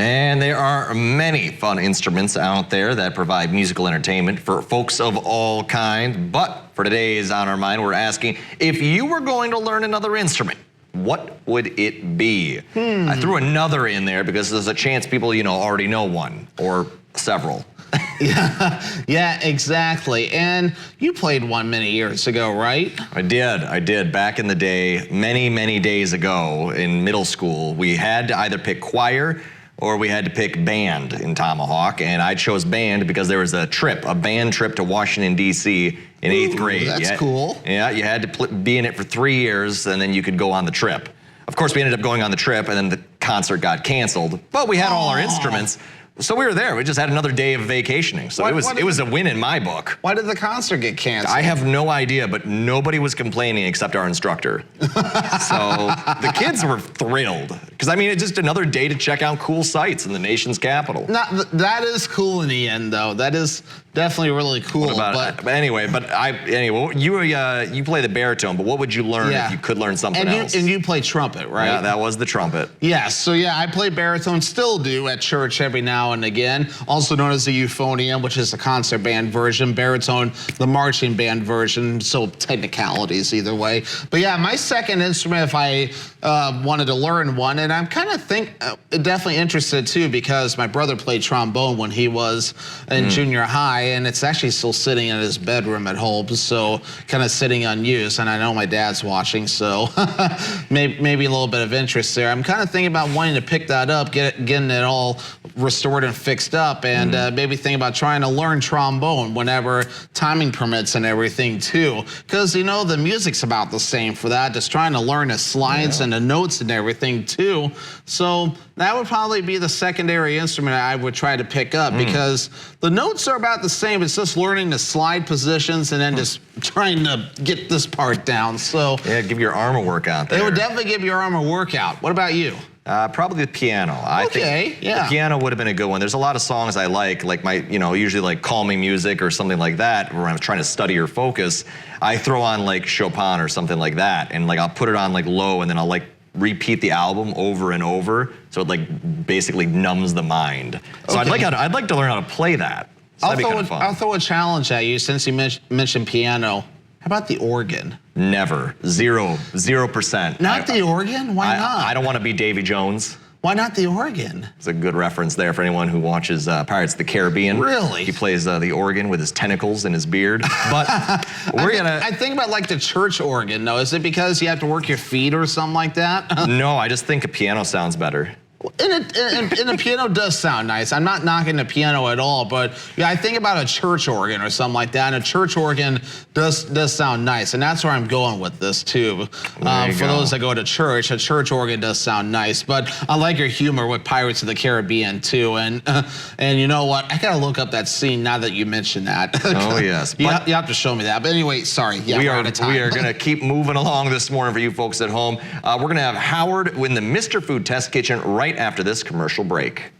And there are many fun instruments out there that provide musical entertainment for folks of all kinds. But for today's On Our Mind, we're asking, if you were going to learn another instrument, what would it be? I threw another in there because there's a chance people, already know one or several. Yeah, exactly. And you played one many years ago, right? I did. Back in the day, many days ago in middle school, we had to either pick choir or we had to pick band in Tomahawk, and I chose band because there was a band trip to Washington, D.C. in 8th grade. That's cool. Yeah, you had to be in it for 3 years, and then you could go on the trip. Of course, we ended up going on the trip, and then the concert got canceled, but we had all our instruments. So we were there. We just had another day of vacationing. So it was a win in my book. Why did the concert get canceled? I have no idea, but nobody was complaining except our instructor. So the kids were thrilled. Because, it's just another day to check out cool sights in the nation's capital. That is cool in the end, though. That is definitely really cool. You play the baritone, but what would you learn if you could learn something else? And you play trumpet, right? Yeah, that was the trumpet. Yeah, so I play baritone, still do at church every now and again, also known as the euphonium, which is the concert band version, baritone, the marching band version, so technicalities either way. But yeah, my second instrument, if I wanted to learn one, and I'm kind of definitely interested too, because my brother played trombone when he was in junior high, and it's actually still sitting in his bedroom at home, so kind of sitting unused, and I know my dad's watching, so maybe a little bit of interest there. I'm kind of thinking about wanting to pick that up, getting it all restored and fixed up, and maybe think about trying to learn trombone whenever timing permits and everything too, because the music's about the same for that, just trying to learn the slides and the notes and everything too. So that would probably be the secondary instrument I would try to pick up, because the notes are about the same. It's just learning the slide positions and then just trying to get this part down. So yeah, give your arm a workout there. It would definitely give your arm a workout. What about you? Probably the piano. I think the piano would have been a good one. There's a lot of songs I like my, usually like calming music or something like that, where I'm trying to study or focus. I throw on like Chopin or something like that, and I'll put it on low, and then I'll repeat the album over and over, so it basically numbs the mind. So I'd like to learn how to play that. So that'd be kind of fun. I'll throw a challenge at you since you mentioned piano. How about the organ? Never. 0%. Not the organ? Why not? I don't want to be Davy Jones. Why not the organ? It's a good reference there for anyone who watches Pirates of the Caribbean. Really? He plays the organ with his tentacles and his beard. But I think about the church organ, though. Is it because you have to work your feet or something like that? No, I just think a piano sounds better. And the piano does sound nice. I'm not knocking the piano at all, but I think about a church organ or something like that, and a church organ does sound nice, and that's where I'm going with this too. For those that go to church, a church organ does sound nice, but I like your humor with Pirates of the Caribbean too, and you know what? I gotta look up that scene now that you mentioned that. Oh yes, you have to show me that. But anyway, sorry. Yeah, we're out of time. We are gonna keep moving along this morning for you folks at home. We're gonna have Howard in the Mr. Food Test Kitchen right after this commercial break.